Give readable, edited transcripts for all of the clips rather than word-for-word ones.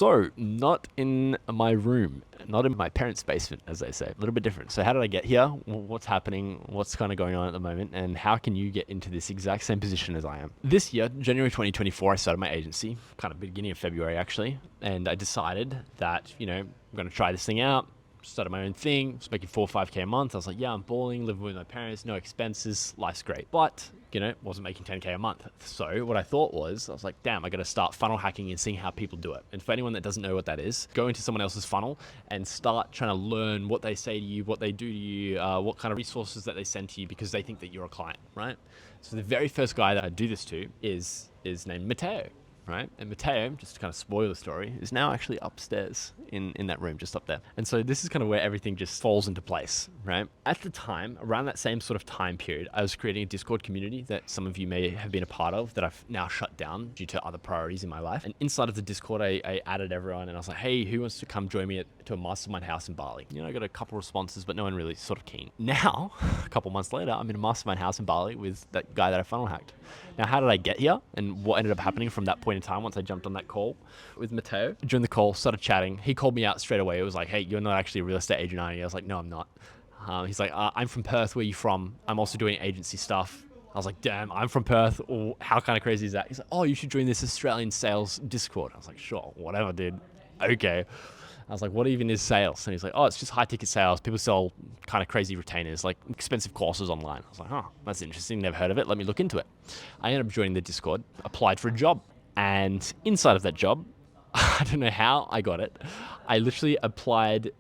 So, not in my room, not in my parents' basement, as they say. A little bit different. So, how did I get here? What's happening? What's kind of going on at the moment? And how can you get into this exact same position as I am? This year, January 2024, I started my agency, kind of beginning of February actually. And I decided that, I'm going to try this thing out. Started my own thing, was making 4 or 5K a month. I was like, yeah, I'm balling, living with my parents, no expenses, life's great. But, wasn't making 10K a month. So what I thought was, I was like, damn, I got to start funnel hacking and seeing how people do it. And for anyone that doesn't know what that is, go into someone else's funnel and start trying to learn what they say to you, what they do to you, what kind of resources that they send to you because they think that you're a client, right? So the very first guy that I do this to is named Matteo. Right? And Matteo, just to kind of spoil the story, is now actually upstairs in that room, just up there. And so this is kind of where everything just falls into place, right? At the time, around that same sort of time period, I was creating a Discord community that some of you may have been a part of that I've now shut down due to other priorities in my life. And inside of the Discord, I added everyone and I was like, hey, who wants to come join me to a mastermind house in Bali? I got a couple responses, but no one really sort of keen. Now, a couple months later, I'm in a mastermind house in Bali with that guy that I funnel hacked. Now, how did I get here and what ended up happening from that point in time once I jumped on that call with Matteo? During the call, started chatting. He called me out straight away. It was like, hey, you're not actually a real estate agent, are you? I was like, no, I'm not. He's like, I'm from Perth. Where are you from? I'm also doing agency stuff. I was like, damn, I'm from Perth. Oh, how kind of crazy is that? He's like, oh, you should join this Australian sales Discord. I was like, sure, whatever, dude. Okay. I was like, what even is sales? And he's like, oh, it's just high ticket sales. People sell kind of crazy retainers, like expensive courses online. I was like, huh, that's interesting. Never heard of it. Let me look into it. I ended up joining the Discord, applied for a job. And inside of that job, I don't know how I got it. I literally applied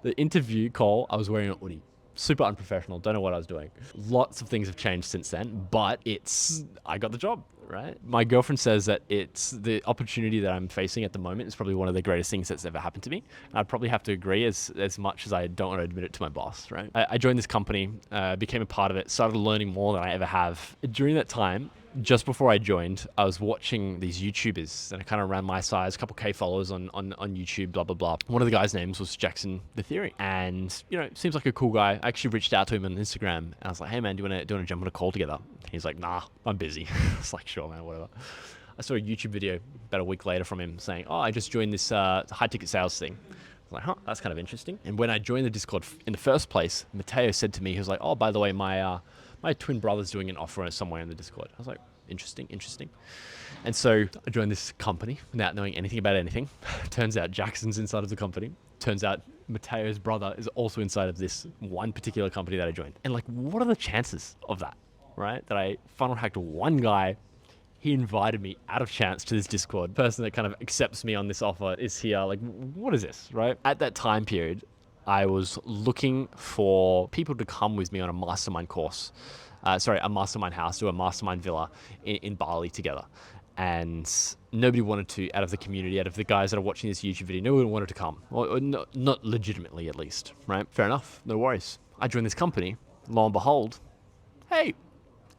the interview call. I was wearing an hoodie. Super unprofessional. Don't know what I was doing. Lots of things have changed since then, but I got the job, right? My girlfriend says that it's the opportunity that I'm facing at the moment is probably one of the greatest things that's ever happened to me. And I'd probably have to agree as much as I don't want to admit it to my boss, right? I joined this company, became a part of it, started learning more than I ever have. During that time, just before I joined, I was watching these YouTubers that are kind of around my size, a couple K followers on YouTube, blah, blah, blah. One of the guys' names was Jackson The Theory. And, seems like a cool guy. I actually reached out to him on Instagram and I was like, hey man, do you want to jump on a call together? He's like, nah, I'm busy. I was like, sure man, whatever. I saw a YouTube video about a week later from him saying, oh, I just joined this high ticket sales thing. I was like, huh, that's kind of interesting. And when I joined the Discord in the first place, Matteo said to me, he was like, oh, by the way, my twin brother's doing an offer somewhere in the Discord. I was like, interesting. And so I joined this company without knowing anything about anything. Turns out Jackson's inside of the company. Turns out Matteo's brother is also inside of this one particular company that I joined. And like, what are the chances of that, right? That I funnel hacked one guy. He invited me out of chance to this Discord. The person that kind of accepts me on this offer is here. Like, what is this, right? At that time period, I was looking for people to come with me on a mastermind course. A mastermind house or a mastermind villa in Bali together. And nobody wanted to, out of the community, out of the guys that are watching this YouTube video, no one wanted to come. Or not legitimately, at least, right? Fair enough, no worries. I joined this company, lo and behold, hey,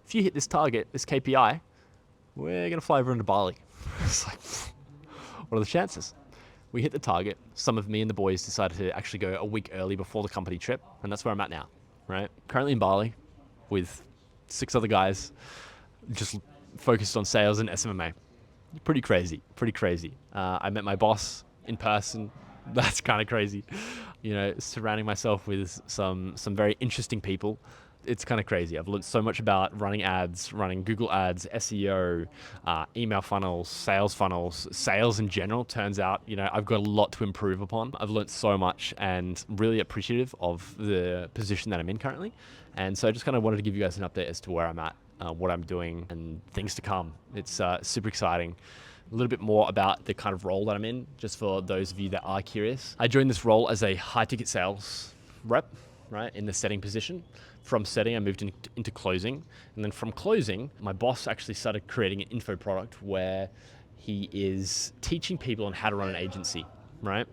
if you hit this target, this KPI, we're going to fly everyone to Bali. It's like, what are the chances? We hit the target. Some of me and the boys decided to actually go a week early before the company trip, and that's where I'm at now, right? Currently in Bali with 6 other guys, just focused on sales and SMMA. Pretty crazy. I met my boss in person. That's kind of crazy. Surrounding myself with some very interesting people. It's kind of crazy. I've learned so much about running ads, running Google ads, SEO, email funnels, sales in general. Turns out, I've got a lot to improve upon. I've learned so much and really appreciative of the position that I'm in currently. And so I just kind of wanted to give you guys an update as to where I'm at, what I'm doing, and things to come. It's super exciting. A little bit more about the kind of role that I'm in, just for those of you that are curious. I joined this role as a high ticket sales rep, right, in the setting position. From setting, I moved into closing. And then from closing, my boss actually started creating an info product where he is teaching people on how to run an agency, right?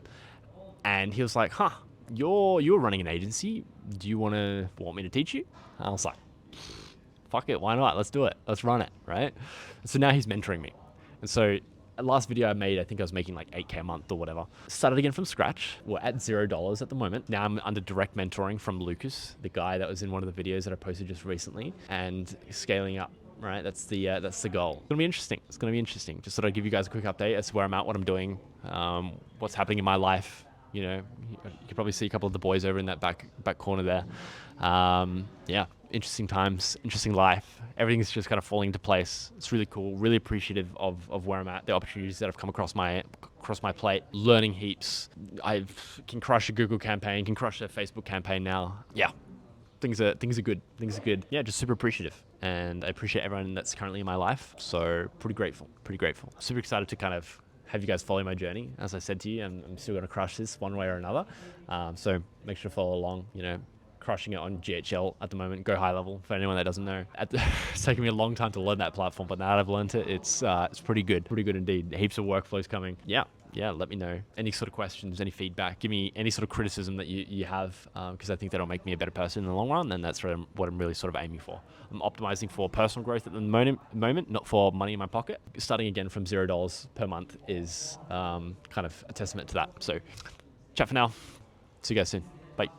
And he was like, huh, you're running an agency. Do you want me to teach you? I was like, fuck it, why not? Let's do it. Let's run it, right? And so now he's mentoring me. And so last video I made, I think I was making like 8K a month or whatever. Started again from scratch. We're at $0 at the moment. Now I'm under direct mentoring from Lucas, the guy that was in one of the videos that I posted just recently, and scaling up right? That's the goal. It's gonna be interesting. It's gonna be interesting. Just sort of give you guys a quick update as to where I'm at, what I'm doing, what's happening in my life. You know, you can probably see a couple of the boys over in that back corner there. Yeah, interesting times, interesting life. Everything's just kind of falling into place. It's really cool. Really appreciative of where I'm at, the opportunities that have come across my plate. Learning heaps. I can crush a Google campaign, can crush a Facebook campaign now. Yeah, things are good. Things are good. Yeah, just super appreciative, and I appreciate everyone that's currently in my life. So pretty grateful. Super excited to kind of have you guys follow my journey. As I said to you, I'm still going to crush this one way or another. So make sure to follow along. You know, crushing it on GHL at the moment. Go high level for anyone that doesn't know. It's taken me a long time to learn that platform, but now that I've learned it, it's pretty good indeed. Heaps of workflows coming. Yeah, let me know any sort of questions, any feedback, give me any sort of criticism that you have, because I think that'll make me a better person in the long run, and that's what I'm really sort of aiming for. I'm optimizing for personal growth at the moment, not for money in my pocket. Starting again from $0 per month is kind of a testament to that. So chat for now. See you guys soon. Bye.